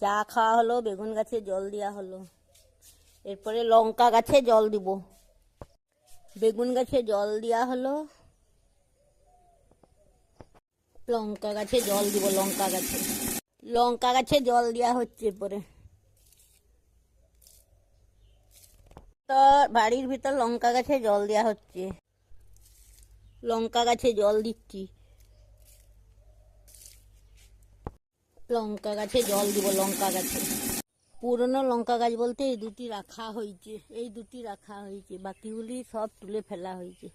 চা খাওয়া হলো, বেগুন গাছে জল দেওয়া হলো, এরপরে লঙ্কা গাছে জল দিব। বেগুন গাছে জল দেওয়া হলো, লঙ্কা গাছে জল দিব। লঙ্কা গাছে জল দেওয়া হচ্ছে। এরপরে তো বাড়ির ভিতর লঙ্কা গাছে জল দেওয়া হচ্ছে, লঙ্কা গাছে জল দিচ্ছি, লঙ্কা গাছে জল দিব। লঙ্কা গাছে পুরনো লঙ্কা গাছ বলতে এই দুটি রাখা হয়েছে, বাকিগুলি সব তুলে ফেলা হয়েছে।